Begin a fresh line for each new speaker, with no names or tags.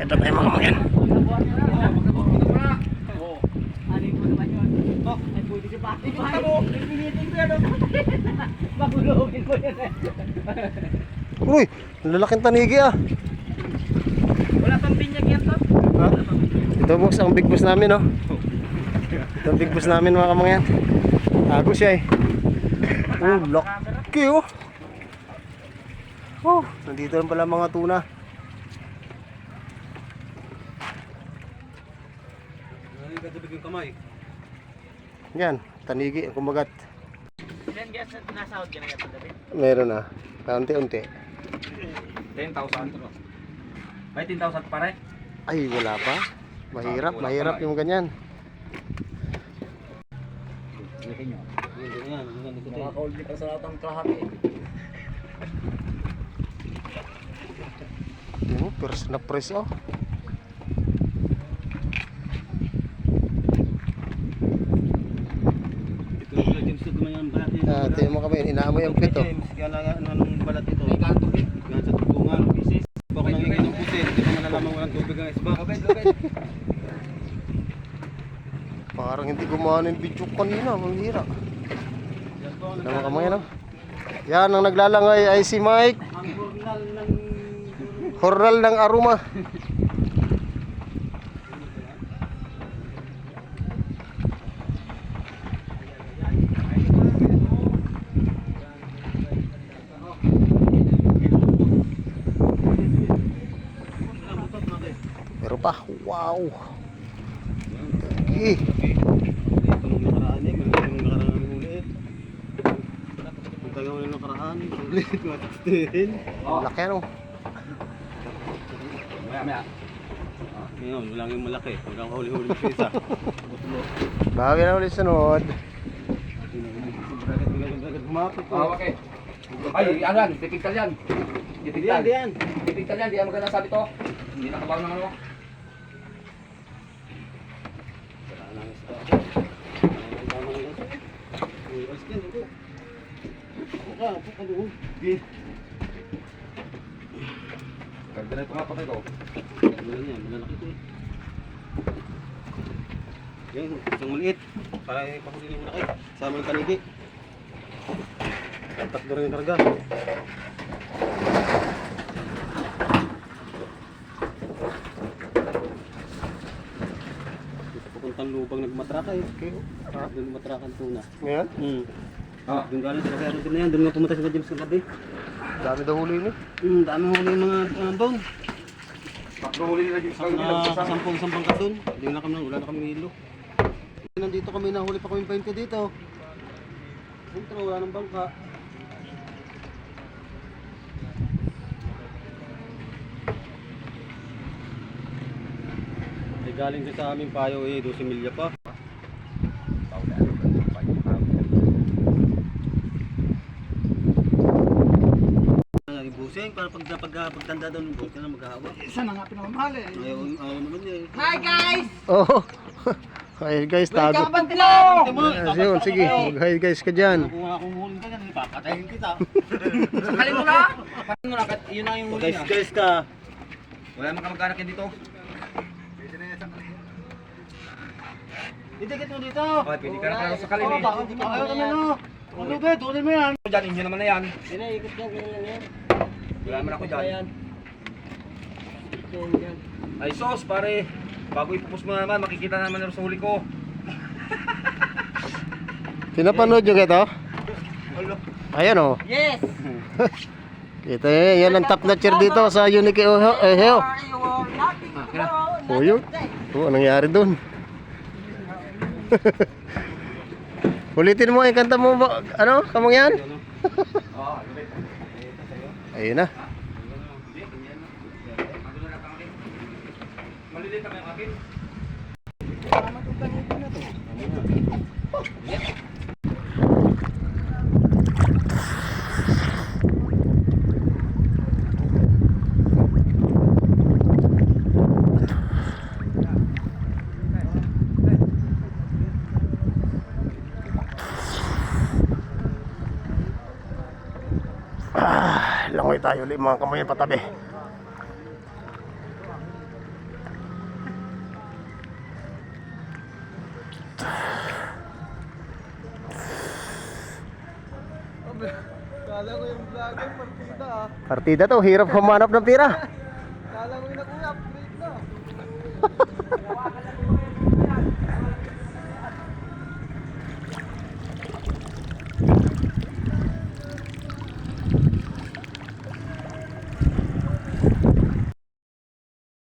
Ganda tayo mga kamangyan. Uy, lalaking tanigi ah.
Wala pang binyag yan to.
Ha? Ito boss, ang big boss namin oh. Ito ang big boss namin mga kamangyan. Tago siya eh. Oh, laki oh. Oh, nandito lang pala mga tuna. Yan, tanigi, kumagat.
Then guys, nasahod ka na yan pagdating.
Meron na, kaunti-unti.
10,000 to. May 10,000 pare?
Ay, wala pa. Mahirap yung ganyan.
Makakauldi ka sa lahat ng kalahati eh.
Yung pers na press oh. Ito yung mga kami, inaamoy ang pito.
Anong balat ito?
May kanto eh.
Yan sa tutungan, bisis. Baka nangingay ng puti, hindi mo nalaman walang tubig ang isba.
Parang hindi gumana yung video kanina, manghira. Tama ka mga no? Yan, ang naglalangay ay si Mike.
Ang journal ng...
Hornal ng aroma. Meron pa, wow. Okay.
Ito nung nakaraan eh, malaki nung nakaraan namin huli eh. Ang taga mo nung nakaraan, ulit, matikstihin.
Laki ano.
Maya.
Ngayon, wala nga yung malaki. Hanggang huli-huli mo siya isa.
Bagay na ulit sunod.
Humapit ko.
Okay. Ay, ano yan? Titigtal yan. Titigtal.
Diyan.
Titigtal yan. Di yan maganda sabi to. Hindi nakabaw ng ano.
Wala lang isda. Tama lang ito. Ayos din ito. Upo ka doon.
Ganda na ito nga patay ko.
Wala niya, malalaki ito eh. Yan, isang maliit. Para ipakusin yung malaki. Sama yung tanigi. Tatlo rin yung karga. Dito papuntang lubang nagmatraka eh.
Okay.
Doon matrakan tuna.
Ngayon,
Doon galing sa kasero din na yan. Doon nga pumunta si James kagabi.
dami daw huli ni.
Dami huli yung mga doon.
Patro huli nila dito.
Kasampung isang bangka doon. Wala na kami hilo. Nandito kami, nahuli pa kami 20 dito. Siyempre wala nang bangka. Ay galing din sa aming payo eh, 12 milya pa. Busing para pagtanda daw ng boat ka na maghahawa.
Isa na nga pinamamahal eh.
Ayaw naman niya eh.
Hi guys!
Oh. Hi guys, tago. Yun, sige. Hi guys ka dyan.
Kung akong huli ka ganun, papatayin kita.
Sakalin mo na! Sakalin mo na. Yun na yung huli niya.
Guys ka.
Wala mga kamag-anak yan dito.
Didikit mo dito.
Okay, pwede ka na talaga sakalin eh.
Ayaw kami no. Ulugit, huli mo yan.
Dyan, inyo naman na yan.
Ikot dyan, ganyan lang yan.
Wala naman ako dyan. Ay sos, pare. Bago ipupus mo naman, makikita naman sa huli ko.
Pinapanood nyo ito? Ayan oh.
Yes!
Ito yan ang top notcher dito sa Unique Eheo. Oh yun. Oh, anong nangyari dun? Ulitin mo, kanta mo ba? Ano? Kamang yan? Ayun na.
Maliliit kami ang akin.
Langoy tayo ulit mga kamay patabi.
Kala ko yung vlogger, partida ah.
Partida to, hirap humanap ng pira.
Kala ko yung nakuha, upgrade na.